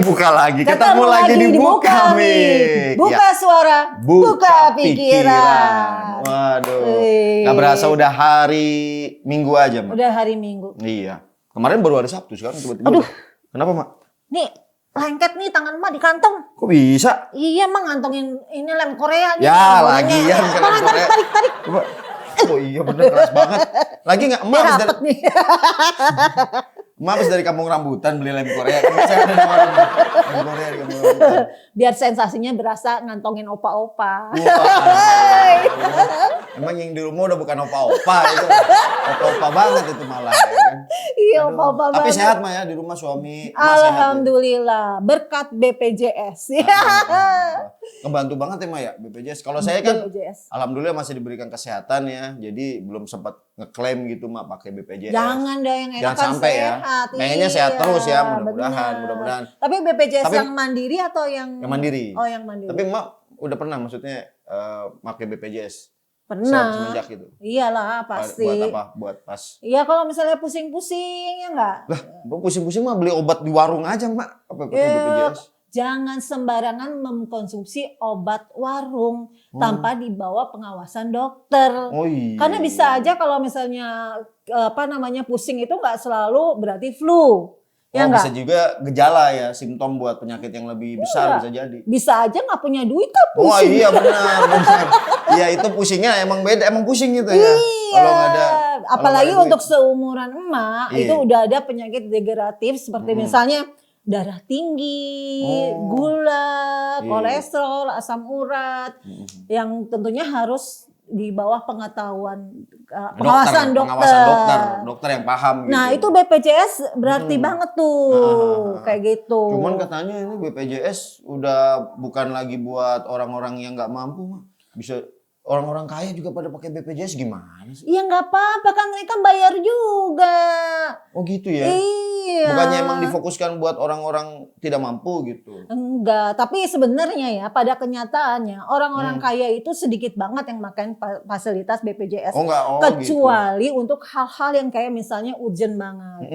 Buka lagi. Ketemu lagi di Buka Mik. Buka suara, buka pikiran. Waduh. Gak berasa udah hari Minggu aja, Mak. Udah hari Minggu. Iya. Kemarin baru hari Sabtu, sekarang tiba-tiba. Aduh. Kenapa, Mak? Nih, lengket nih tangan Mak di kantong. Kok bisa? Iya, Mak ngantongin ini lem Korea nih. Ya, lagian kan Mak, Korea. tarik. Coba. Oh iya bener, keras banget. Lagi nggak emak habis dari, nih. emak habis dari kampung rambutan beli lem Korea. Kan saya ada kemarin lem Korea di kampung rambutan. Biar sensasinya berasa ngantongin opa-opa. Wah, emang yang di rumah udah bukan opa-opa itu. Opa-opa banget itu malah ya kan. Iya, Aduh. opa-opa Tapi banget. sehat mah ya di rumah suami. Emak Alhamdulillah, berkat BPJS. sehat ya. Ngebantu banget ya, Mak ya BPJS. Kalau saya kan BPJS. alhamdulillah masih diberikan kesehatan ya. Jadi belum sempat ngeklaim gitu Mak pakai BPJS. Jangan dah yang enak Jangan kan sampai ya. sehat. Pengennya sehat terus ya, benar. mudah-mudahan. Tapi BPJS Tapi- yang mandiri atau yang mandiri. Oh, yang mandiri. Tapi Mak udah pernah maksudnya pakai BPJS Pernah. semenjak itu. Iyalah, pasti. Buat apa? Buat pas. Iya, kalau misalnya pusing-pusing ya enggak? Lah, pusing-pusing mah beli obat di warung aja, Mak. Apa pakai Ya, BPJS? jangan sembarangan mengkonsumsi obat warung tanpa dibawa pengawasan dokter. Oh iya. Karena bisa aja kalau misalnya pusing itu nggak selalu berarti flu. Ya bisa enggak? juga gejala ya, simptom buat penyakit yang lebih besar Iya. bisa jadi. Bisa aja nggak punya duit kan Wah pusing. iya benar. Iya itu pusingnya emang beda, emang pusing gitu ya. Iya. Kalau nggak ada. Apalagi kalau nggak ada untuk seumuran emak Iya. itu udah ada penyakit degeneratif seperti misalnya darah tinggi, Oh. gula, Iya. kolesterol, asam urat, yang tentunya harus di bawah pengetahuan pengawasan dokter yang paham. Nah gitu. itu BPJS berarti banget tuh kayak gitu. Cuman katanya ini BPJS udah bukan lagi buat orang-orang yang nggak mampu, Mak. Bisa orang-orang kaya juga pada pakai BPJS gimana sih? Ya nggak apa-apa kan mereka bayar juga. Oh gitu ya? Iya. Bukannya emang difokuskan buat orang-orang tidak mampu gitu? Enggak, tapi sebenarnya ya pada kenyataannya orang-orang kaya itu sedikit banget yang makan fasilitas BPJS. Oh enggak, Kecuali untuk hal-hal yang kayak misalnya urgent banget.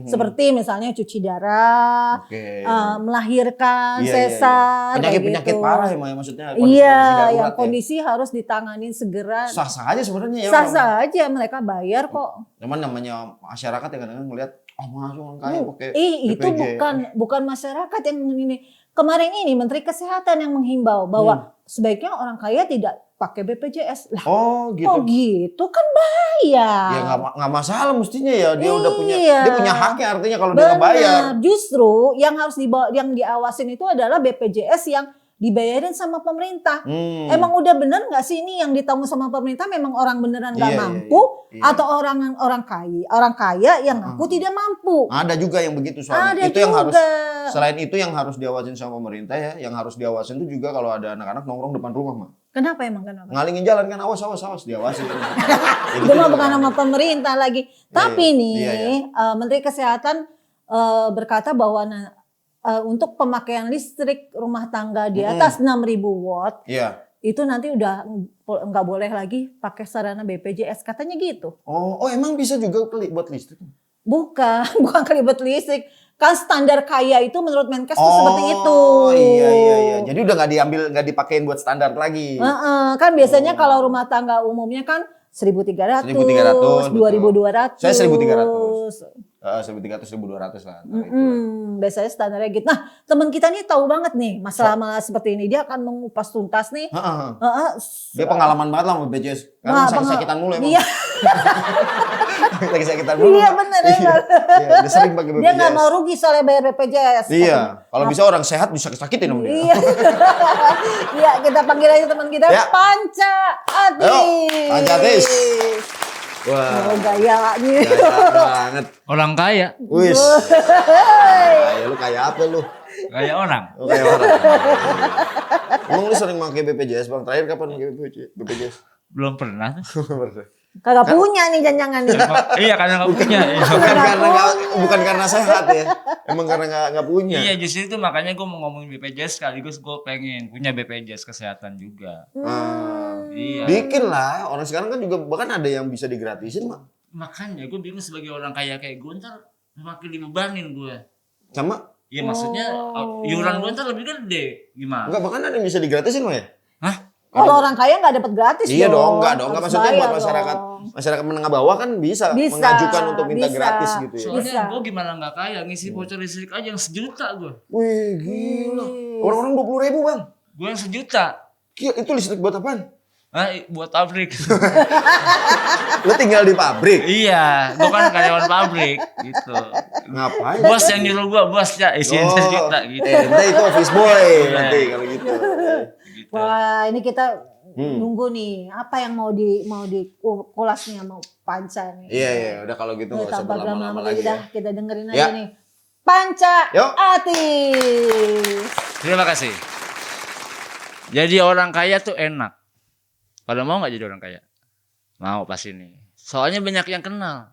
Seperti misalnya cuci darah, Oke. melahirkan, Iya, sesar, Penyakit-penyakit kayak gitu. parah ya, Mak, ya maksudnya. Iya, darurat yang ya. kondisi harus ditanganin segera. Sah-sah aja sebenarnya ya. Sah-sah aja mereka bayar kok. Cuman namanya masyarakat ya kadang-kadang ngeliat, oh masuk orang kaya pakai Itu BPJS. bukan masyarakat yang ini. Kemarin ini Menteri Kesehatan yang menghimbau bahwa sebaiknya orang kaya tidak pakai BPJS. Lah, Oh gitu. kok gitu kan bayar. Ya nggak masalah mestinya ya, dia udah punya Iya. dia punya haknya artinya kalau dia nggak bayar. Benar. Justru yang harus yang diawasin itu adalah BPJS yang dibayarin sama pemerintah. Emang udah bener nggak sih ini yang ditanggung sama pemerintah memang orang beneran nggak Iya, mampu iya. atau orang kaya yang ngaku tidak mampu? Ada juga yang begitu soalnya. Ada Itu yang harus juga. selain itu yang harus diawasin sama pemerintah ya, yang harus diawasin itu juga kalau ada anak-anak nongkrong depan rumah, Mak. Kenapa emang kenapa? Ngalingin jalan kan awas diawasin. Ya, gitu Itu mah juga bukan kan. nama pemerintah lagi. Tapi iya. nih, Iya, Menteri Kesehatan berkata bahwa untuk pemakaian listrik rumah tangga di atas 6.000 watt Iya. itu nanti udah nggak boleh lagi pakai sarana BPJS katanya gitu. Oh emang bisa juga buat listrik? Bukan kelibet listrik. Kan standar kaya itu menurut Menkes tuh seperti itu. Oh iya. Jadi udah nggak dipakein buat standar lagi. Kan biasanya kalau rumah tangga umumnya kan 1.300, 1.300, 2.200. Saya 1.300. 1.300, 1.200 lah. Biasanya standarnya gitu. Nah, teman kita nih tahu banget nih masalah seperti ini. Dia akan mengupas tuntas nih. Dia pengalaman banget lah sama BPJS. Karena sakit-sakitan mulu emang. Iya. Sakit-sakitan mulu. Iya bener. Iya, dia sering pakai BPJS. Dia nggak mau rugi soalnya bayar BPJS. Iya. Kalau bisa orang sehat bisa sakitin sama dia. Iya. Iya, kita panggil aja teman kita Ya. Panca Atis. Ayo, Panca Atis. Wah. Oh, gaya nih. Gaya banget. Orang kaya, Wis. Kaya lu kayak apa lu? kayak orang. Lu kayak orang. Emang lu sering pakai BPJS, Bang? Terakhir kapan pakai BPJS? Belum pernah. Kagak punya nih jangan nih. Iya karena nggak punya. bukan karena sehat ya. Emang karena nggak punya. Iya justru itu makanya gue mau ngomongin BPJS sekaligus gue pengen punya BPJS kesehatan juga. Iya. Bikin lah. Orang sekarang kan juga bahkan ada yang bisa digratisin, Mak. Makanya gue bingung sebagai orang kaya kayak gue ntar makin dibebanin gue. Sama Iya maksudnya iuran gue ntar lebih gede. Gimana? Enggak, bahkan ada yang bisa digratisin mah ya? Hah? Kalau orang kaya nggak dapat gratis Iya dong, enggak Harus maksudnya buat bayar masyarakat dong. masyarakat menengah bawah kan bisa Bisa, mengajukan untuk minta bisa. gratis gitu ya. Soalnya Bisa. gue gimana nggak kaya ngisi voucher listrik aja yang 1 juta gue. Wih, gila. Orang-orang 20.000, Bang. Gue yang 1 juta. Gila, itu listrik buat apaan? Nah, buat pabrik. Lu tinggal di pabrik. Iya, gue kan karyawan pabrik gitu. Ngapain? Bos yang nyuruh gue, bos ya isiin 1 juta gitu. Nanti itu office boy nanti kalau gitu. Gitu. Wah, ini kita nunggu nih apa yang mau dikulas nih sama Panca nih. Iya, udah kalau gitu enggak usah Tanpa berlama-lama lama lagi udah ya. kita dengerin Ya. aja nih. Panca Yuk. Atis. Terima kasih. Jadi orang kaya tuh enak. Pada mau nggak jadi orang kaya? Mau pasti nih. Soalnya banyak yang kenal.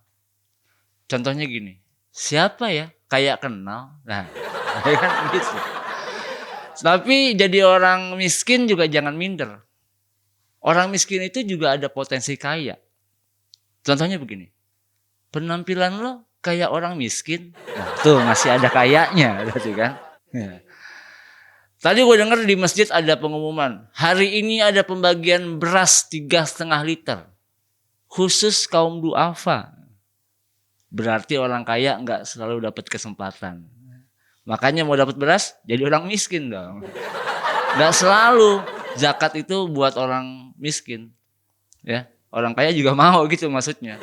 Contohnya gini, siapa ya kayak kenal? Nah, ya kan gitu. Tapi jadi orang miskin juga jangan minder. Orang miskin itu juga ada potensi kaya. Contohnya begini, penampilan lo kayak orang miskin, nah, tuh masih ada kayaknya, berarti kan? Ya. Tadi gue denger di masjid ada pengumuman, hari ini ada pembagian beras 3,5 liter, khusus kaum duafa. Berarti orang kaya nggak selalu dapat kesempatan. Makanya mau dapat beras, jadi orang miskin dong. Nggak selalu zakat itu buat orang miskin, ya. Orang kaya juga mau gitu maksudnya.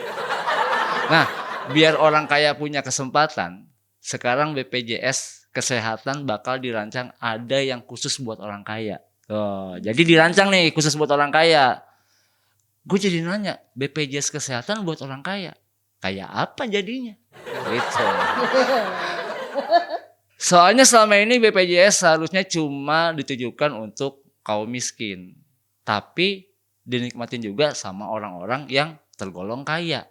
Nah, biar orang kaya punya kesempatan, sekarang BPJS Kesehatan bakal dirancang ada yang khusus buat orang kaya. Jadi dirancang nih khusus buat orang kaya. Gue jadi nanya, BPJS Kesehatan buat orang kaya, kayak apa jadinya? Gitu. Soalnya selama ini BPJS seharusnya cuma ditujukan untuk kaum miskin. Tapi dinikmatin juga sama orang-orang yang tergolong kaya.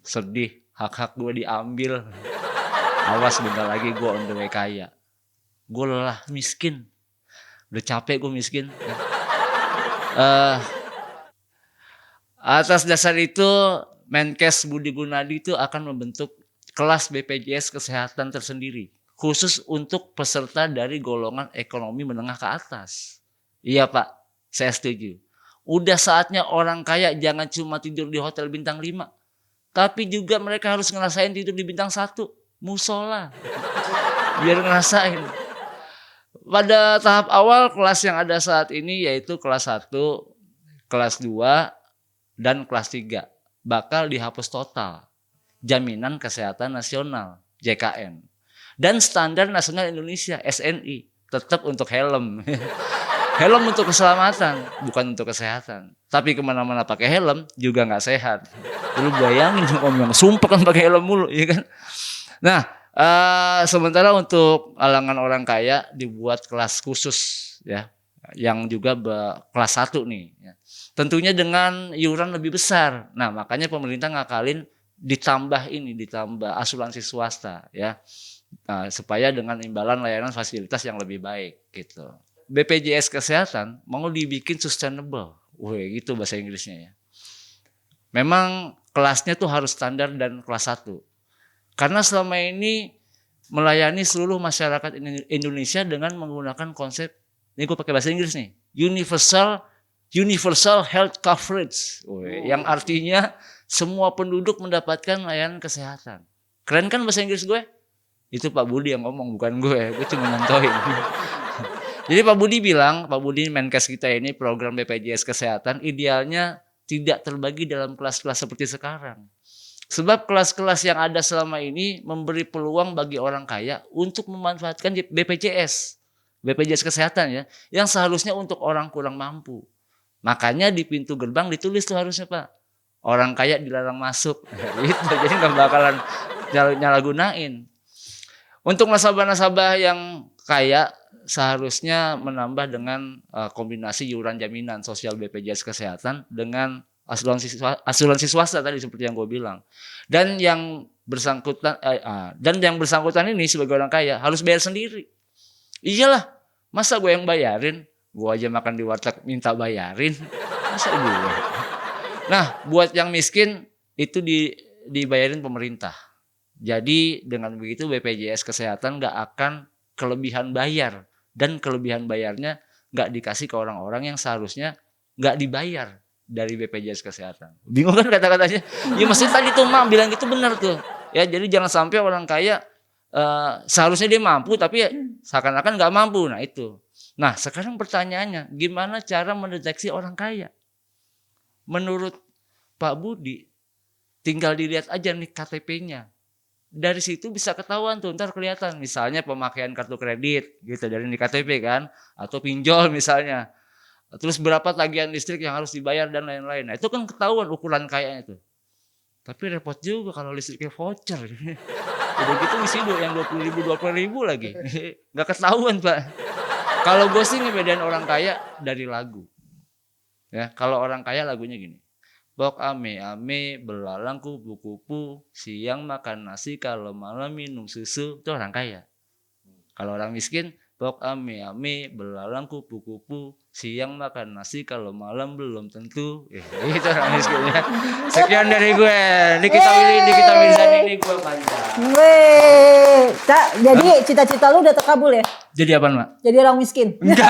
Sedih, hak-hak gue diambil. Awas bentar lagi gue on the way kaya. Gue lelah miskin. Udah capek gue miskin. Atas dasar itu Menkes Budi Gunadi itu akan membentuk kelas BPJS Kesehatan tersendiri. Khusus untuk peserta dari golongan ekonomi menengah ke atas. Iya Pak, saya setuju. Udah saatnya orang kaya jangan cuma tidur di hotel bintang 5. Tapi juga mereka harus ngerasain tidur di bintang 1. Musola. Biar ngerasain. Pada tahap awal kelas yang ada saat ini yaitu kelas 1, kelas 2, dan kelas 3. Bakal dihapus total. Jaminan Kesehatan Nasional, JKN. Dan Standar Nasional Indonesia, SNI. Tetap untuk helm. Helm untuk keselamatan, bukan untuk kesehatan. Tapi kemana-mana pakai helm juga nggak sehat. Lu bayangin om yang sumpah kan pakai helm mulu, ya kan? Nah, sementara untuk kalangan orang kaya dibuat kelas khusus, ya, yang juga kelas 1 nih. Ya. Tentunya dengan iuran lebih besar. Nah, makanya pemerintah ngakalin ditambah asuransi swasta, ya, supaya dengan imbalan layanan fasilitas yang lebih baik, gitu. BPJS Kesehatan mau dibikin sustainable. Wih, gitu bahasa Inggrisnya ya. Memang kelasnya tuh harus standar dan kelas 1. Karena selama ini melayani seluruh masyarakat Indonesia dengan menggunakan konsep, ini gue pakai bahasa Inggris nih, universal health coverage. Wih, yang artinya semua penduduk mendapatkan layanan kesehatan. Keren kan bahasa Inggris gue? Itu Pak Budi yang ngomong, bukan gue cuma nontoin. Jadi Pak Budi Menkes kita ini program BPJS Kesehatan idealnya tidak terbagi dalam kelas-kelas seperti sekarang. Sebab kelas-kelas yang ada selama ini memberi peluang bagi orang kaya untuk memanfaatkan BPJS Kesehatan ya, yang seharusnya untuk orang kurang mampu. Makanya di pintu gerbang ditulis tuh harusnya Pak, orang kaya dilarang masuk. Gitu, jadi nggak bakalan nyalahgunain. Untuk nasabah-nasabah yang kaya seharusnya menambah dengan kombinasi iuran jaminan sosial BPJS Kesehatan dengan asuransi swasta tadi seperti yang gue bilang. Dan yang bersangkutan ini sebagai orang kaya harus bayar sendiri. Iyalah, masa gue yang bayarin? Gue aja makan di warteg minta bayarin. Masa gue? Nah, buat yang miskin itu dibayarin pemerintah. Jadi dengan begitu BPJS Kesehatan nggak akan kelebihan bayar. Dan kelebihan bayarnya nggak dikasih ke orang-orang yang seharusnya nggak dibayar dari BPJS Kesehatan. Bingung kan kata-katanya? Ya maksudnya tadi tuh Mak bilang gitu benar tuh. Ya jadi jangan sampai orang kaya seharusnya dia mampu tapi seakan-akan nggak mampu. Nah itu. Nah sekarang pertanyaannya, gimana cara mendeteksi orang kaya? Menurut Pak Budi, tinggal dilihat aja nih KTP-nya. Dari situ bisa ketahuan tuh, ntar kelihatan misalnya pemakaian kartu kredit gitu dari nih KTP kan, atau pinjol misalnya. Terus berapa tagihan listrik yang harus dibayar dan lain-lain. Nah itu kan ketahuan ukuran kayanya itu. Tapi repot juga kalau listriknya voucher. Udah gitu isi yang 20.000 lagi. Nggak ketahuan Pak. Kalau gue sih ngebedain orang kaya dari lagu. Ya, kalau orang kaya lagunya gini. Bok ame belalang kupu-kupu, siang makan nasi, kalau malam minum susu, itu orang kaya. Kalau orang miskin, bok ame belalang kupu-kupu, siang makan nasi, kalau malam belum tentu. Itu orang miskinnya. Sekian dari gue. Nikita Mirzani ini gue panjang. Weh, Cak, jadi cita-cita lu udah terkabul ya? Jadi apaan, Mak? Jadi orang miskin. Enggak.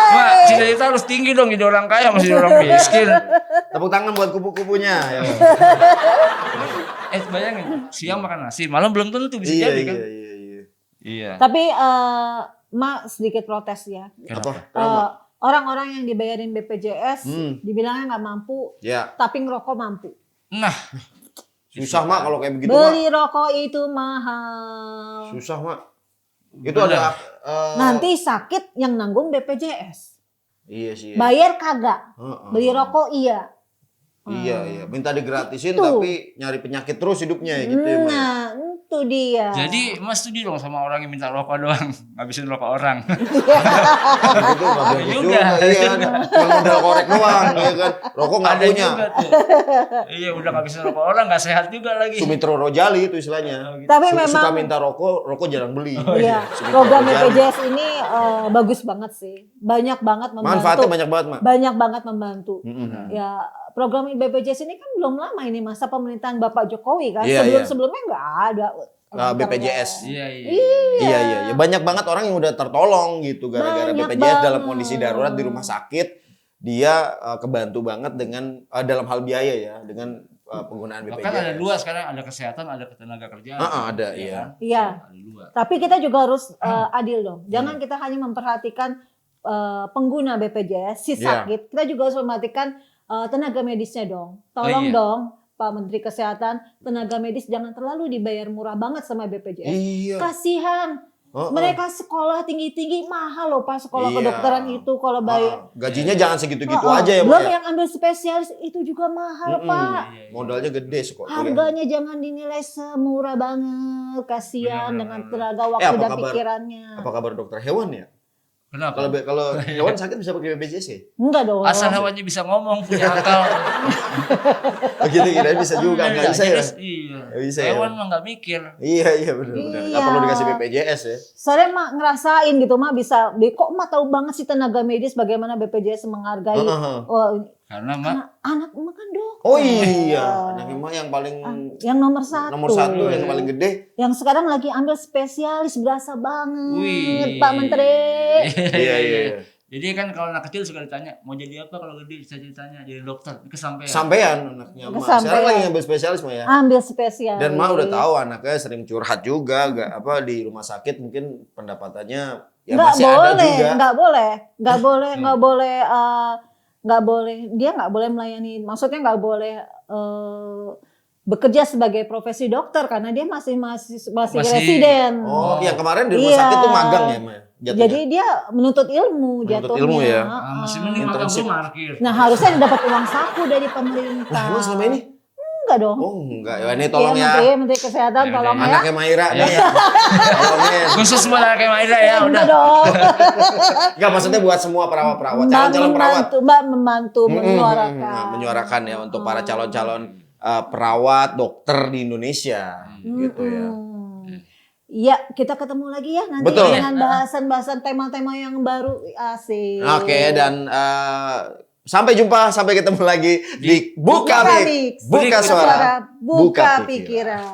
Mak, cita-cita harus tinggi dong jadi orang kaya masih jadi orang miskin. Tepuk tangan buat kupu-kupunya. Ya. Bayangin, siang makan nasi, malam belum tentu bisa Iya, jadi kan? Iya. Tapi Mak sedikit protes ya. Apa? Orang-orang yang dibayarin BPJS dibilangnya nggak mampu, Ya. tapi ngerokok mampu. Nah, Susah Mak kalau kayak begitu Beli Mak. rokok itu mahal. Susah Mak. Itu ada Nanti sakit yang nanggung BPJS. Iya sih. Bayar kagak. Heeh. Beli rokok iya. Iya. Minta digratisin Itu. tapi nyari penyakit terus hidupnya gitu ya Mak. Nah, itu dia. jadi Mas setuju dong sama orang yang minta rokok doang, ngabisin rokok orang. Itu nggak bagus juga. Iya kan. Cuma modal korek doang ya kan. Rokok nggak Ada punya. juga tuh. Iya, udah ngabisin rokok orang nggak sehat juga lagi. Sumitro Rojali itu istilahnya. Tapi Suka memang minta rokok jarang beli. iya, Sumitro program Rojali. BPJS ini bagus banget sih. Banyak banget membantu. Manfaatnya banyak banget Mak. Banyak banget membantu. Mm-mm. Ya, program BPJS ini kan belum lama ini masa pemerintahan Bapak Jokowi kan. Iya, Sebelumnya nggak ada. BPJS. Iya. Iya. Banyak banget orang yang udah tertolong gitu gara-gara Banyak BPJS dalam banget. kondisi darurat di rumah sakit. Dia kebantu banget dengan dalam hal biaya ya, dengan penggunaan BPJS. Bahkan ada dua sekarang, ada kesehatan, ada ketenaga kerjaan. Ada, Iya iya. kan? Iya. Ada dua. Tapi kita juga harus adil dong. Jangan kita hanya memperhatikan pengguna BPJS si Iya. sakit. Kita juga harus memperhatikan tenaga medisnya dong. Tolong iya. dong Pak Menteri Kesehatan, tenaga medis jangan terlalu dibayar murah banget sama BPJS. Iya. Kasihan. Mereka sekolah tinggi-tinggi mahal loh Pak, sekolah Iya. kedokteran itu kalau bayar. Gajinya jangan segitu-gitu Oh, aja ya Mak belum ya. yang ambil spesialis itu juga mahal Pak. Iya. Modalnya gede sekolah. Harganya jangan dinilai semurah banget. Kasihan Benar, dengan benar. tenaga waktu apa dan kabar- pikirannya. Apa kabar dokter hewan ya? Kenapa? Kalau hewan sakit bisa pakai BPJS ya? Enggak dong. Asal hewannya bisa ngomong, punya akal. Oh gitu kira bisa juga, nggak bisa ya? Iya. Nggak bisa ya? Hewan mah nggak mikir. Iya benar. Nggak Iya. perlu dikasih BPJS ya. Saya mah ngerasain gitu mah bisa. Kok mah tahu banget sih tenaga medis bagaimana BPJS menghargai. Oh, Karena Mak, anak mah kan dokter. Oh iya, anaknya mah yang paling Yang nomor satu. nomor satu yang paling gede. Yang sekarang lagi ambil spesialis berasa banget wih. Pak Menteri. Iya. Jadi kan kalau anak kecil suka ditanya, mau jadi apa kalau gede? Cita-citanya jadi dokter. Kesampean. Sampean anaknya mah. Kesampean. Sekarang lagi ngambil spesialis mah ya. Ambil spesialis. Dan mah udah tahu anaknya sering curhat juga, di rumah sakit mungkin pendapatannya ya nggak masih boleh, ada juga. nggak boleh. Dia nggak boleh melayani. Maksudnya nggak boleh bekerja sebagai profesi dokter karena dia masih residen. Oh, yang kemarin di rumah Iya. sakit tuh magang ya, Maya? Jatuhnya? Jadi dia menuntut ilmu Menuntut jatuhnya. ilmu ya. Masih mending makan Internship. tuh markir. Nah harusnya dapat uang saku dari pemerintah. Nah, emang selama ini? Enggak dong. Oh, enggak. Ya, ini tolong Iya, ya. Menteri Kesehatan Ya, tolong ya. Anaknya Maira nih ya. Tolongin. Khusus buat anaknya Maida ya, udah. Enggak dong. Enggak, maksudnya buat semua perawat-perawat, calon-calon perawat. Mbak membantu menyuarakan. Menyuarakan ya untuk para calon-calon perawat, dokter di Indonesia gitu ya. Iya, kita ketemu lagi ya nanti Betul. dengan bahasan-bahasan tema-tema yang baru. Asik. Oke, dan sampai jumpa, sampai ketemu lagi di Buka Mik, Buka Suara, Buka Buka pikiran.